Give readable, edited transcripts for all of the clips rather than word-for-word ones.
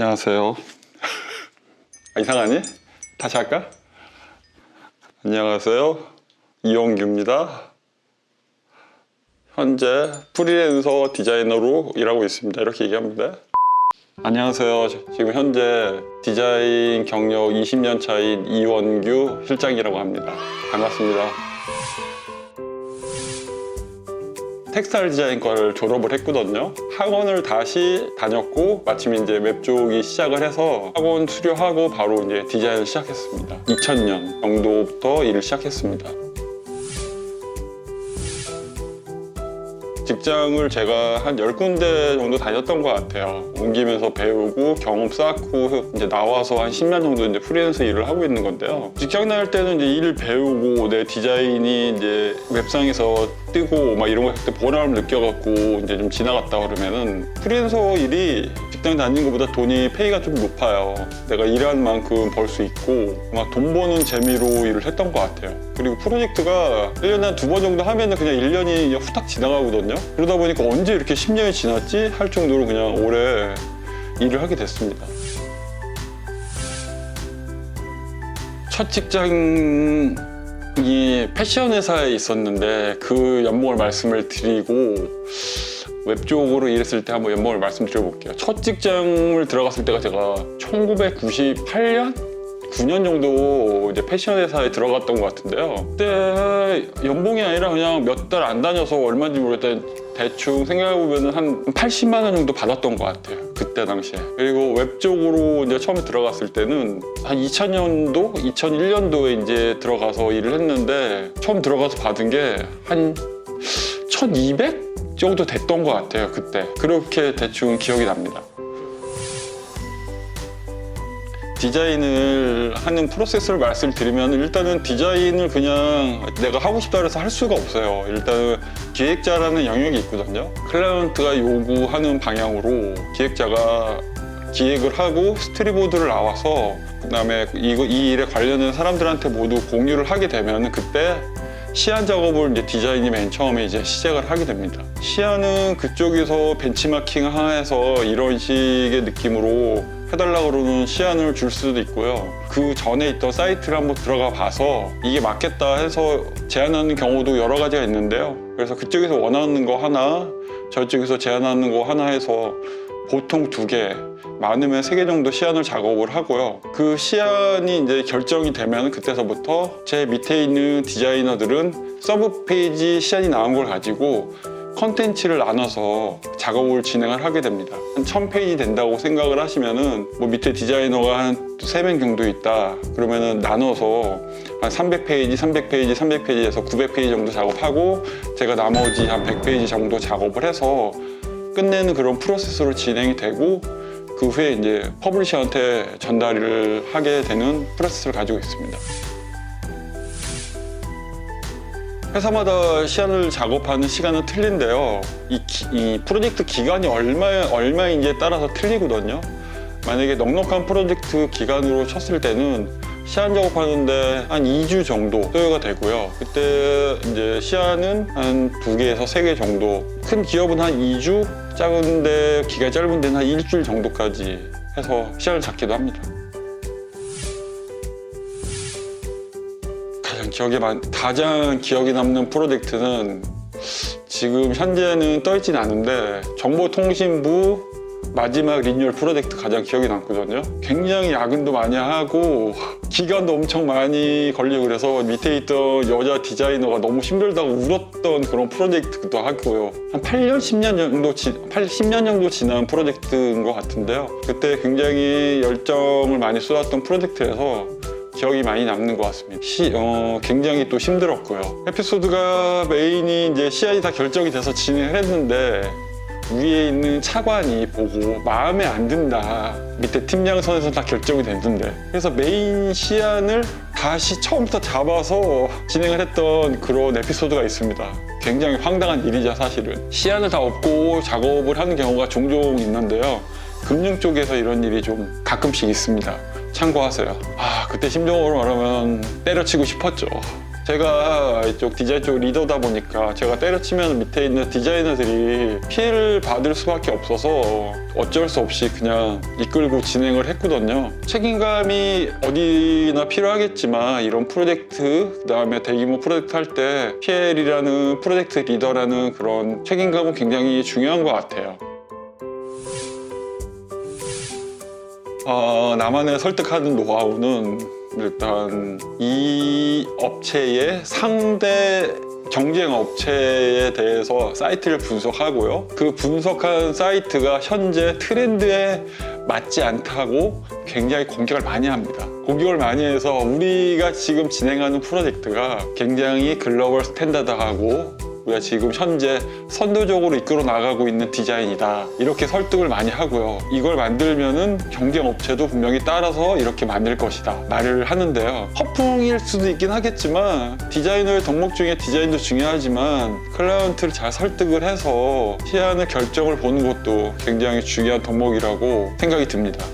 안녕하세요. 이상하니? 다시 할까? 안녕하세요. 이용규입니다. 현재 프리랜서 디자이너로 일하고 있습니다. 이렇게 얘기하면 돼? 안녕하세요. 지금 현재 디자인 경력 20년 차인 이원규 실장이라고 합니다. 반갑습니다. 텍스타일 디자인과를 졸업을 했거든요. 학원을 다시 다녔고 마침 이제 웹 쪽이 시작을 해서 학원 수료하고 바로 이제 디자인을 시작했습니다. 2000년 정도부터 일을 시작했습니다. 직장을 제가 한 10군데 정도 다녔던 것 같아요. 옮기면서 배우고 경험 쌓고 이제 나와서 한 10년 정도 이제 프리랜서 일을 하고 있는 건데요. 직장 다닐 때는 이제 일을 배우고 내 디자인이 이제 웹상에서 뜨고 막 이런 거 할 때 보람을 느껴갖고 이제 좀 지나갔다 그러면은 프리랜서 일이 직장 다니는 것보다 돈이 페이가 좀 높아요. 내가 일하는 만큼 벌 수 있고 막 돈 버는 재미로 일을 했던 것 같아요. 그리고 프로젝트가 1년에 한 2번 정도 하면은 그냥 1년이 후딱 지나가거든요. 그러다 보니까 언제 이렇게 10년이 지났지? 할 정도로 그냥 오래 일을 하게 됐습니다. 첫 직장이 패션 회사에 있었는데 그 연봉을 말씀을 드리고 웹 쪽으로 일했을 때 한번 연봉을 말씀드려볼게요. 첫 직장을 들어갔을 때가 제가 1998년? 9년 정도 이제 패션 회사에 들어갔던 것 같은데요. 그때 연봉이 아니라 그냥 몇 달 안 다녀서 얼마인지 모르겠는데 대충 생각해보면 한 80만 원 정도 받았던 것 같아요. 그때 당시에. 그리고 웹 쪽으로 이제 처음에 들어갔을 때는 한 2000년도, 2001년도에 이제 들어가서 일을 했는데 처음 들어가서 받은 게 한 1200 정도 됐던 것 같아요. 그때. 그렇게 대충 기억이 납니다. 디자인을 하는 프로세스를 말씀드리면 일단은 디자인을 그냥 내가 하고 싶다 해서 할 수가 없어요. 일단은 기획자라는 영역이 있거든요. 클라이언트가 요구하는 방향으로 기획자가 기획을 하고 스토리보드를 나와서 그다음에 이 일에 관련된 사람들한테 모두 공유를 하게 되면 그때 시안 작업을 이제 디자인이 맨 처음에 이제 시작을 하게 됩니다. 시안은 그쪽에서 벤치마킹 해서 이런 식의 느낌으로 해달라고 그러는 시안을 줄 수도 있고요. 그 전에 있던 사이트를 한번 들어가 봐서 이게 맞겠다 해서 제안하는 경우도 여러 가지가 있는데요. 그래서 그쪽에서 원하는 거 하나, 저쪽에서 제안하는 거 하나 해서 보통 2개, 많으면 3개 정도 시안을 작업을 하고요. 그 시안이 이제 결정이 되면 그때서부터 제 밑에 있는 디자이너들은 서브 페이지 시안이 나온 걸 가지고 컨텐츠를 나눠서 작업을 진행을 하게 됩니다. 한 1000페이지 된다고 생각을 하시면은 뭐 밑에 디자이너가 한 3명 정도 있다. 그러면은 나눠서 한 300페이지, 300페이지, 300페이지에서 900페이지 정도 작업하고 제가 나머지 한 100페이지 정도 작업을 해서 끝내는 그런 프로세스로 진행이 되고 그 후에 이제 퍼블리셔한테 전달을 하게 되는 프로세스를 가지고 있습니다. 회사마다 시안을 작업하는 시간은 틀린데요. 이 프로젝트 기간이 얼마인지에 따라서 틀리거든요. 만약에 넉넉한 프로젝트 기간으로 쳤을 때는 시안 작업하는데 한 2주 정도 소요가 되고요. 그때 이제 시안은 한 2개에서 3개 정도, 큰 기업은 한 2주, 작은데 기간이 짧은 데는 한 일주일 정도까지 해서 시안을 잡기도 합니다. 가장 기억에 남는 프로젝트는 지금 현재는 떠있진 않은데 정보통신부 마지막 리뉴얼 프로젝트 가장 기억에 남거든요. 굉장히 야근도 많이 하고 기간도 엄청 많이 걸리고 그래서 밑에 있던 여자 디자이너가 너무 힘들다고 울었던 그런 프로젝트도 하고요. 한 8년, 10년 정도 지난 프로젝트인 것 같은데요. 그때 굉장히 열정을 많이 쏟았던 프로젝트여서 기억이 많이 남는 것 같습니다. 굉장히 또 힘들었고요. 에피소드가 메인이 이제 시안이 다 결정이 돼서 진행을 했는데 위에 있는 차관이 보고 마음에 안 든다. 밑에 팀장 선에서 다 결정이 됐는데 그래서 메인 시안을 다시 처음부터 잡아서 진행을 했던 그런 에피소드가 있습니다. 굉장히 황당한 일이죠, 사실은. 시안을 다 업고 작업을 하는 경우가 종종 있는데요. 금융 쪽에서 이런 일이 좀 가끔씩 있습니다. 참고하세요. 그때 심정으로 말하면 때려치고 싶었죠. 제가 이쪽 디자인 쪽 리더다 보니까 제가 때려치면 밑에 있는 디자이너들이 피해를 받을 수밖에 없어서 어쩔 수 없이 그냥 이끌고 진행을 했거든요. 책임감이 어디나 필요하겠지만 이런 프로젝트, 그다음에 대규모 프로젝트 할 때 PL이라는 프로젝트 리더라는 그런 책임감은 굉장히 중요한 것 같아요. 나만의 설득하는 노하우는 일단 이 업체의 상대 경쟁 업체에 대해서 사이트를 분석하고요. 그 분석한 사이트가 현재 트렌드에 맞지 않다고 굉장히 공격을 많이 합니다. 공격을 많이 해서 우리가 지금 진행하는 프로젝트가 굉장히 글로벌 스탠다드하고 우리가 지금 현재 선도적으로 이끌어 나가고 있는 디자인이다, 이렇게 설득을 많이 하고요. 이걸 만들면은 경쟁 업체도 분명히 따라서 이렇게 만들 것이다 말을 하는데요. 허풍일 수도 있긴 하겠지만 디자이너의 덕목 중에 디자인도 중요하지만 클라이언트를 잘 설득을 해서 시안의 결정을 보는 것도 굉장히 중요한 덕목이라고 생각이 듭니다.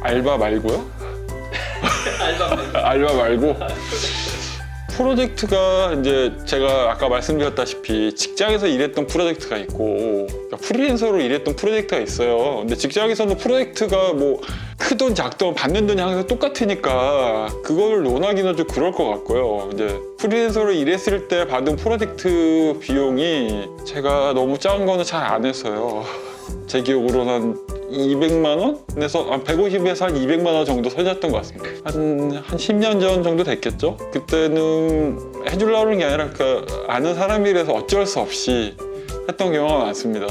알바 말고요? 알바 말고 프로젝트가 이제 제가 아까 말씀드렸다시피 직장에서 일했던 프로젝트가 있고 프리랜서로 일했던 프로젝트가 있어요. 근데 직장에서는 프로젝트가 뭐 크든 작든 받는 돈이 항상 똑같으니까 그걸 논하기는 좀 그럴 것 같고요. 이제 프리랜서로 일했을 때 받은 프로젝트 비용이 제가 너무 작은 거는 잘 안 했어요. 제 기억으로는 한 200만 원에서 150에서 한 200만 원 정도 선이었던 것 같습니다. 한 10년 전 정도 됐겠죠? 그때는 해주려고 하는 게 아니라 아는 사람이라서 어쩔 수 없이 했던 경우가 많습니다.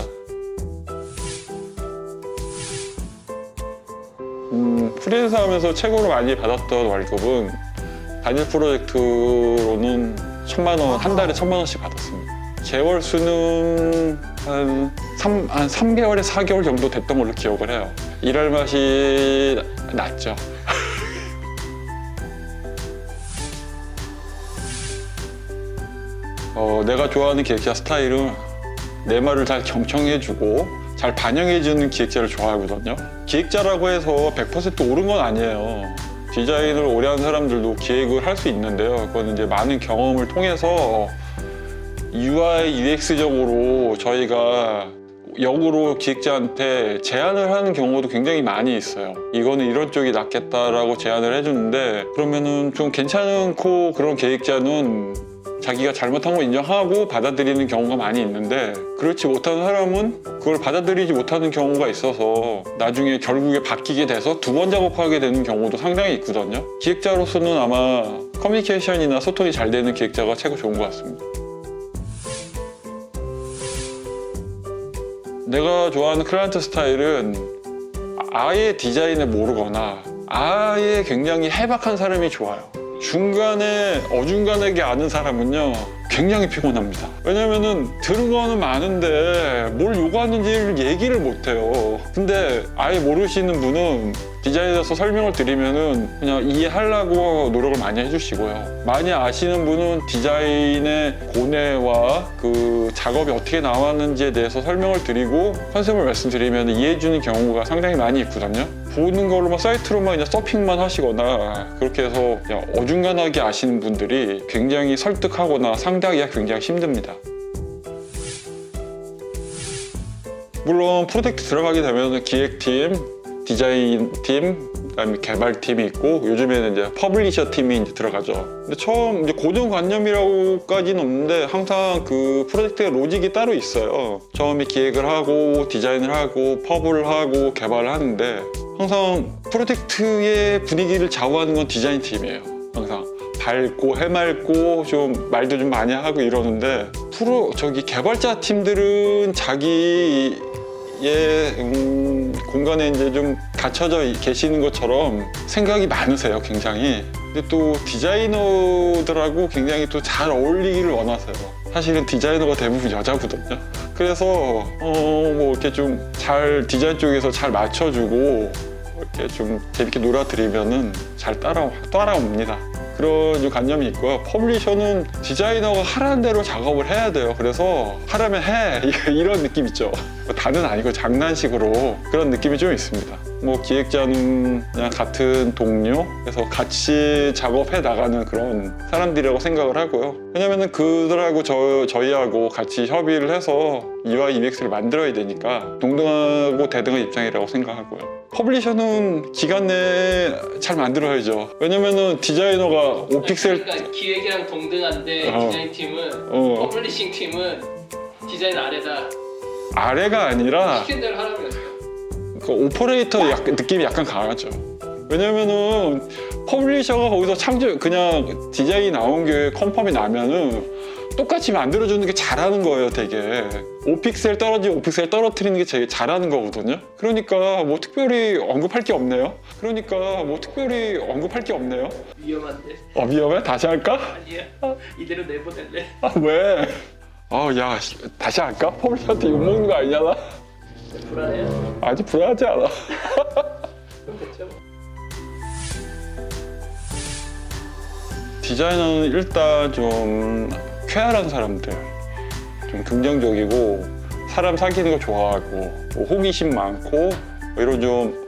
프리랜서 하면서 최고로 많이 받았던 월급은 단일 프로젝트로는 1000만 원, 한 달에 1000만 원씩 받았습니다. 개월 수는 한 3개월에 4개월 정도 됐던 걸로 기억을 해요. 일할 맛이 났죠. 내가 좋아하는 기획자 스타일은 내 말을 잘 경청해주고 잘 반영해주는 기획자를 좋아하거든요. 기획자라고 해서 100% 옳은 건 아니에요. 디자인을 오래 한 사람들도 기획을 할 수 있는데요. 그건 이제 많은 경험을 통해서 UI, UX적으로 저희가 역으로 기획자한테 제안을 하는 경우도 굉장히 많이 있어요. 이거는 이런 쪽이 낫겠다라고 제안을 해주는데 그러면은 좀 괜찮고 그런 기획자는 자기가 잘못한 거 인정하고 받아들이는 경우가 많이 있는데 그렇지 못한 사람은 그걸 받아들이지 못하는 경우가 있어서 나중에 결국에 바뀌게 돼서 두 번 작업하게 되는 경우도 상당히 있거든요. 기획자로서는 아마 커뮤니케이션이나 소통이 잘 되는 기획자가 최고 좋은 것 같습니다. 내가 좋아하는 클라이언트 스타일은 아예 디자인을 모르거나 아예 굉장히 해박한 사람이 좋아요. 중간에 어중간하게 아는 사람은요 굉장히 피곤합니다. 왜냐면은 들은 거는 많은데 뭘 요구하는지를 얘기를 못해요. 근데 아예 모르시는 분은 디자인에서 설명을 드리면은 그냥 이해하려고 노력을 많이 해주시고요. 많이 아시는 분은 디자인의 고뇌와 그 작업이 어떻게 나왔는지에 대해서 설명을 드리고 컨셉을 말씀드리면 이해해주는 경우가 상당히 많이 있거든요. 보는 걸로만 사이트로만 그냥 서핑만 하시거나 그렇게 해서 그냥 어중간하게 아시는 분들이 굉장히 설득하거나 상대하기가 굉장히 힘듭니다. 물론 프로젝트 들어가게 되면 기획팀, 디자인팀, 그다음에 개발팀이 있고 요즘에는 이제 퍼블리셔 팀이 이제 들어가죠. 근데 처음 이제 고정관념이라고까지는 없는데 항상 그 프로젝트의 로직이 따로 있어요. 처음에 기획을 하고 디자인을 하고 퍼블을 하고 개발을 하는데 항상 프로젝트의 분위기를 좌우하는 건 디자인팀이에요. 항상 밝고 해맑고 좀 말도 좀 많이 하고 이러는데 개발자 팀들은 자기의 공간에 이제 좀 갇혀져 계시는 것처럼 생각이 많으세요, 굉장히. 근데 또 디자이너들하고 굉장히 또 잘 어울리기를 원하세요. 사실은 디자이너가 대부분 여자거든요. 그래서 뭐 이렇게 좀 잘 디자인 쪽에서 잘 맞춰주고 이렇게 좀 재밌게 놀아드리면은 잘 따라옵니다. 그런 관념이 있고요. 퍼블리셔는 디자이너가 하라는 대로 작업을 해야 돼요. 그래서 하라면 해! 이런 느낌 있죠. 다는 아니고 장난식으로 그런 느낌이 좀 있습니다. 뭐 기획자는 그냥 같은 동료, 그래서 같이 작업해 나가는 그런 사람들이라고 생각을 하고요. 왜냐면은 그들하고 저희하고 같이 협의를 해서 UI, UX를 만들어야 되니까 동등하고 대등한 입장이라고 생각하고요. 퍼블리셔는 기간 내에 잘 만들어야죠. 왜냐면은 디자이너가 5픽셀 그러니까 기획이랑 동등한데 디자인 팀은 퍼블리싱 팀은 디자인 아래가 아니라 시킨 대로 하라는 거죠. 그 오퍼레이터 느낌이 약간 강하죠. 왜냐면은 퍼블리셔가 거기서 그냥 디자인이 나온 게 컨펌이 나면은 똑같이 만들어주는 게 잘하는 거예요, 되게. 5픽셀 떨어지고 5픽셀 떨어뜨리는 게 제일 잘하는 거거든요. 그러니까 뭐 특별히 언급할 게 없네요. 위험한데. 위험해? 다시 할까? 아니야. 이대로 내보낼래. 왜? 야, 다시 할까? 퍼블리셔한테 욕먹는 거 아니잖아? 불안해요. 아직 불안하지 않아. 그럼 됐죠. 디자이너는 일단 좀 쾌활한 사람들, 좀 긍정적이고 사람 사귀는 거 좋아하고 뭐 호기심 많고 뭐 이런 좀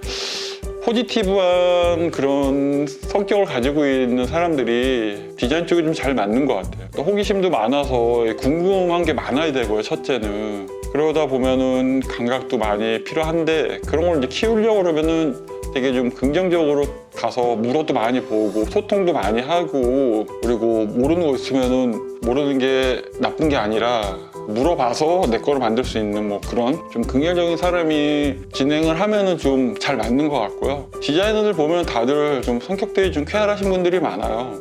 포지티브한 그런 성격을 가지고 있는 사람들이 디자인 쪽에 좀 잘 맞는 것 같아요. 또 호기심도 많아서 궁금한 게 많아야 되고요, 첫째는. 그러다 보면은 감각도 많이 필요한데 그런 걸 이제 키우려고 그러면은 되게 좀 긍정적으로 가서 물어도 많이 보고 소통도 많이 하고, 그리고 모르는 거 있으면은 모르는 게 나쁜 게 아니라 물어봐서 내 거를 만들 수 있는 뭐 그런 좀 긍정적인 사람이 진행을 하면은 좀 잘 맞는 것 같고요. 디자이너들 보면 다들 좀 성격들이 좀 쾌활하신 분들이 많아요.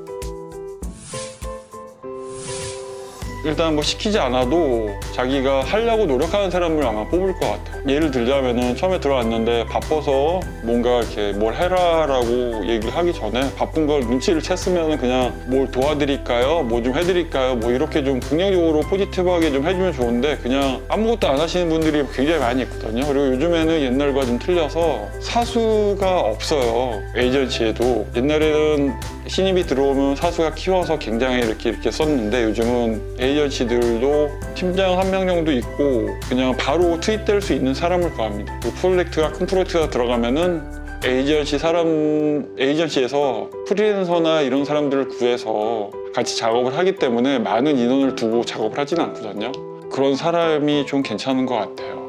일단 뭐 시키지 않아도 자기가 하려고 노력하는 사람을 아마 뽑을 것 같아요. 예를 들자면은 처음에 들어왔는데 바빠서 뭔가 이렇게 뭘 해라라고 얘기를 하기 전에 바쁜 걸 눈치를 챘으면 그냥 뭘 도와드릴까요? 뭐 좀 해드릴까요? 뭐 이렇게 좀 긍정적으로 포지티브하게 좀 해주면 좋은데 그냥 아무것도 안 하시는 분들이 굉장히 많이 있거든요. 그리고 요즘에는 옛날과 좀 틀려서 사수가 없어요. 에이전시에도. 옛날에는 신입이 들어오면 사수가 키워서 굉장히 이렇게 썼는데 요즘은 에이전시들도 팀장 한 명 정도 있고 그냥 바로 투입될 수 있는 사람을 구합니다. 그 프로젝트가 큰 프로젝트가 들어가면은 에이전시에서 프리랜서나 이런 사람들을 구해서 같이 작업을 하기 때문에 많은 인원을 두고 작업을 하지는 않거든요. 그런 사람이 좀 괜찮은 것 같아요.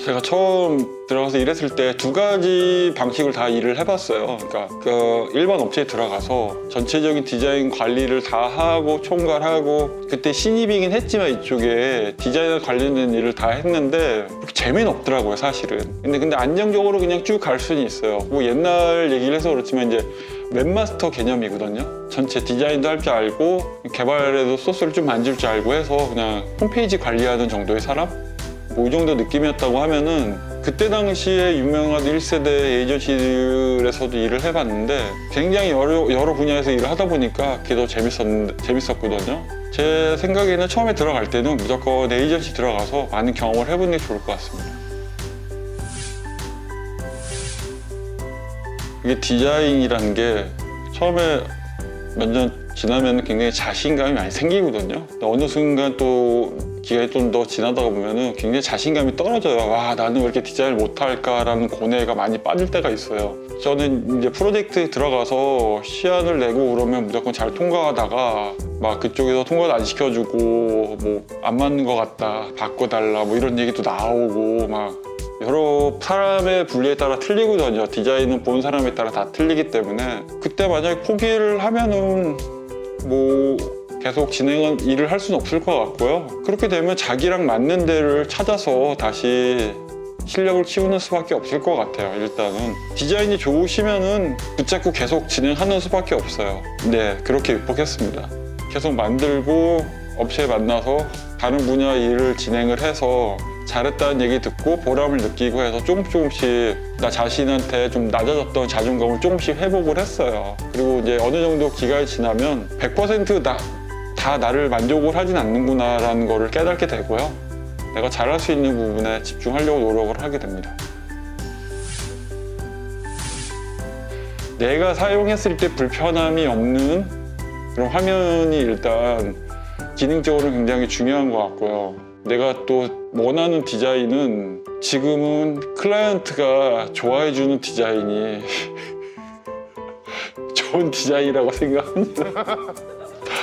제가 처음 들어가서 일했을 때 2가지 방식을 다 일을 해봤어요. 그러니까 그 일반 업체에 들어가서 전체적인 디자인 관리를 다 하고 총괄하고, 그때 신입이긴 했지만 이쪽에 디자인 관련된 일을 다 했는데 그렇게 재미는 없더라고요, 사실은. 근데 안정적으로 그냥 쭉 갈 수는 있어요. 뭐 옛날 얘기를 해서 그렇지만 이제 웹마스터 개념이거든요. 전체 디자인도 할 줄 알고 개발에도 소스를 좀 만질 줄 알고 해서 그냥 홈페이지 관리하는 정도의 사람? 뭐 이 정도 느낌이었다고 하면은 그때 당시에 유명한 1세대 에이전시들에서도 일을 해봤는데 굉장히 여러 분야에서 일을 하다 보니까 그게 더 재밌었거든요. 제 생각에는 처음에 들어갈 때는 무조건 에이전시 들어가서 많은 경험을 해보는 게 좋을 것 같습니다. 이게 디자인이라는 게 처음에 몇 년 지나면 굉장히 자신감이 많이 생기거든요. 어느 순간 또 기간이 좀 더 지나다가 보면은 굉장히 자신감이 떨어져요. 와, 나는 왜 이렇게 디자인을 못할까라는 고뇌가 많이 빠질 때가 있어요. 저는 이제 프로젝트에 들어가서 시안을 내고 그러면 무조건 잘 통과하다가 막 그쪽에서 통과도 안 시켜주고 뭐 안 맞는 것 같다, 바꿔달라 뭐 이런 얘기도 나오고 막 여러 사람의 분류에 따라 틀리거든요. 디자인은 본 사람에 따라 다 틀리기 때문에 그때 만약에 포기를 하면은 뭐 계속 일을 할 수는 없을 것 같고요. 그렇게 되면 자기랑 맞는 데를 찾아서 다시 실력을 키우는 수밖에 없을 것 같아요. 일단은 디자인이 좋으시면은 붙잡고 계속 진행하는 수밖에 없어요. 네, 그렇게 극복했습니다. 계속 만들고 업체에 만나서 다른 분야 일을 진행을 해서 잘했다는 얘기 듣고 보람을 느끼고 해서 조금씩 나 자신한테 좀 낮아졌던 자존감을 조금씩 회복을 했어요. 그리고 이제 어느 정도 기간이 지나면 100% 다 나를 만족을 하진 않는구나라는 거를 깨닫게 되고요. 내가 잘할 수 있는 부분에 집중하려고 노력을 하게 됩니다. 내가 사용했을 때 불편함이 없는 그런 화면이 일단 기능적으로 굉장히 중요한 것 같고요. 내가 또 원하는 디자인은 지금은 클라이언트가 좋아해주는 디자인이 좋은 디자인이라고 생각합니다.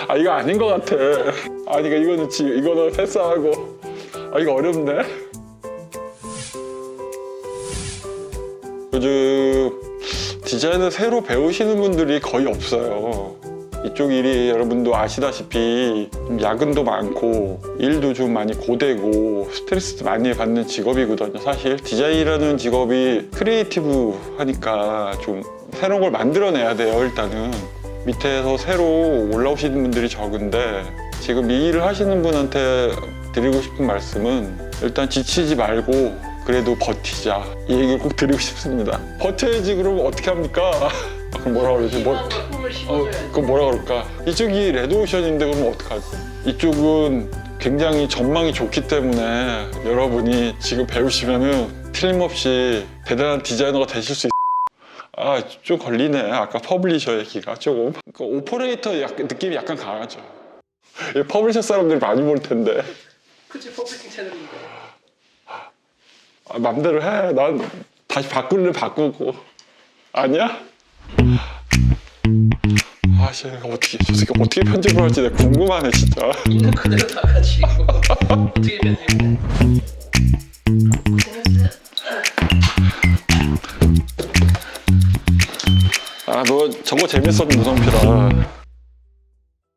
아 이거 아닌 것 같아. 아니 이거는 이거는 패스하고. 아 이거 어렵네. 요즘 디자인을 새로 배우시는 분들이 거의 없어요. 이쪽 일이 여러분도 아시다시피 야근도 많고 일도 좀 많이 고되고 스트레스도 많이 받는 직업이거든요. 사실 디자인이라는 직업이 크리에이티브 하니까 좀 새로운 걸 만들어내야 돼요. 일단은 밑에서 새로 올라오시는 분들이 적은데 지금 이 일을 하시는 분한테 드리고 싶은 말씀은 일단 지치지 말고 그래도 버티자, 이 얘기를 꼭 드리고 싶습니다. 버텨야지. 그러면 어떻게 합니까? 그럼 뭐라 그러지? 꿈을 심어줘야지. 그럼 뭐라 그럴까? 이쪽이 레드오션인데 그러면 어떡하지? 이쪽은 굉장히 전망이 좋기 때문에 여러분이 지금 배우시면은 틀림없이 대단한 디자이너가 되실 수 있어요. 아, 좀 걸리네. 아까 퍼블리셔 얘기가 조금. 그 오퍼레이터 느낌이 약간 강하죠. 퍼블리셔 사람들이 많이 볼 텐데. 그치, 퍼블리싱 채널인데. 아, 맘대로 해. 난 다시 바꾸려면 바꾸고. 아니야? 아, 씨, 저 새끼 어떻게 편집을 할지 내가 궁금하네, 진짜. 있는 그대로 다 가지고 어떻게 편집해? 아, 너 저거 재밌었는데, 성필아.